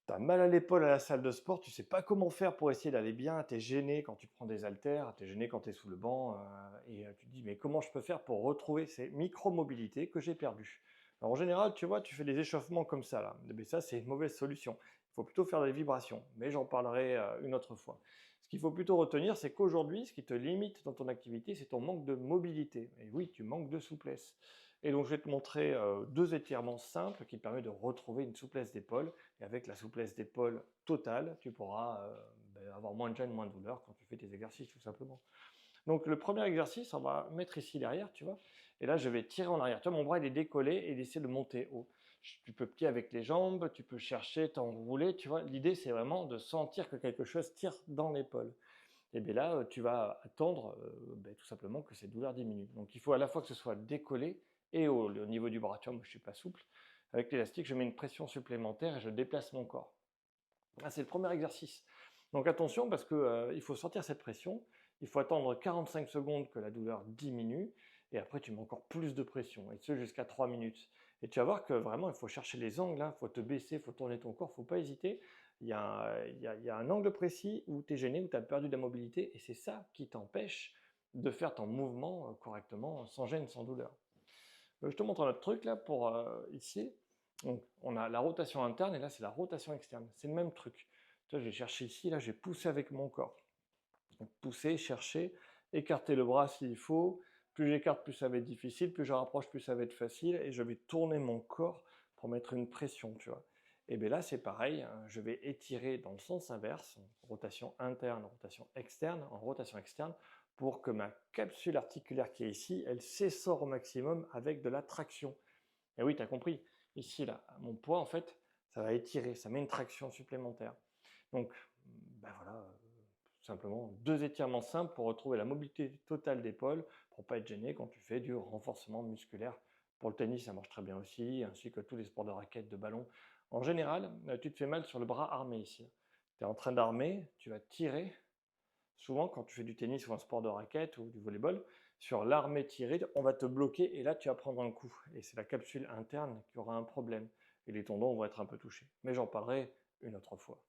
T'as mal à l'épaule à la salle de sport, tu sais pas comment faire pour essayer d'aller bien, tu es gêné quand tu prends des haltères, tu es gêné quand tu es sous le banc, tu te dis: «Mais comment je peux faire pour retrouver ces micro-mobilités que j'ai perdues?» Alors en général, tu vois, tu fais des échauffements comme ça là, mais ça c'est une mauvaise solution. Il faut plutôt faire des vibrations, mais j'en parlerai, une autre fois. Ce qu'il faut plutôt retenir, c'est qu'aujourd'hui, ce qui te limite dans ton activité, c'est ton manque de mobilité et oui, tu manques de souplesse et donc je vais te montrer, 2 étirements simples qui permettent de retrouver une souplesse d'épaule et avec la souplesse d'épaule totale, tu pourras avoir moins de gêne, moins de douleur quand tu fais tes exercices tout simplement. Donc le premier exercice, on va mettre ici derrière, tu vois, et là je vais tirer en arrière. Tu vois, mon bras il est décollé et il essaie de monter haut. Tu peux plier avec les jambes, tu peux chercher, t'enrouler, tu vois. L'idée c'est vraiment de sentir que quelque chose tire dans l'épaule. Et bien là, tu vas attendre tout simplement que ces douleurs diminuent. Donc il faut à la fois que ce soit décollé et haut. Au niveau du bras, tu vois, moi je suis pas souple. Avec l'élastique, je mets une pression supplémentaire et je déplace mon corps. Ah, c'est le premier exercice. Donc attention parce que, il faut sentir cette pression, il faut attendre 45 secondes que la douleur diminue et après tu mets encore plus de pression et ce jusqu'à 3 minutes. Et tu vas voir que vraiment il faut chercher les angles, hein, il faut te baisser, il faut tourner ton corps, il ne faut pas hésiter. Il y a un angle précis où tu es gêné, où tu as perdu de la mobilité et c'est ça qui t'empêche de faire ton mouvement, correctement, sans gêne, sans douleur. Je te montre un autre truc là pour, ici. Donc on a la rotation interne et là c'est la rotation externe. C'est le même truc. Tu vois, j'ai cherché ici, là j'ai poussé avec mon corps. Donc pousser, chercher, écarter le bras s'il faut. Plus j'écarte, plus ça va être difficile. Plus je rapproche, plus ça va être facile. Et je vais tourner mon corps pour mettre une pression, tu vois. Et bien là c'est pareil, hein, je vais étirer dans le sens inverse, rotation interne, rotation externe, en rotation externe, pour que ma capsule articulaire qui est ici, elle s'essore au maximum avec de la traction. Et oui, tu as compris, ici, là, mon poids, en fait, ça va étirer, ça met une traction supplémentaire. Donc, voilà, tout simplement, 2 étirements simples pour retrouver la mobilité totale d'épaule, pour pas être gêné quand tu fais du renforcement musculaire. Pour le tennis, ça marche très bien aussi, ainsi que tous les sports de raquettes, de ballon. En général, tu te fais mal sur le bras armé ici. Tu es en train d'armer, tu vas tirer. Souvent, quand tu fais du tennis ou un sport de raquette ou du volleyball, sur l'armée tirée, on va te bloquer et là, tu vas prendre un coup. Et c'est la capsule interne qui aura un problème. Et les tendons vont être un peu touchés. Mais j'en parlerai une autre fois.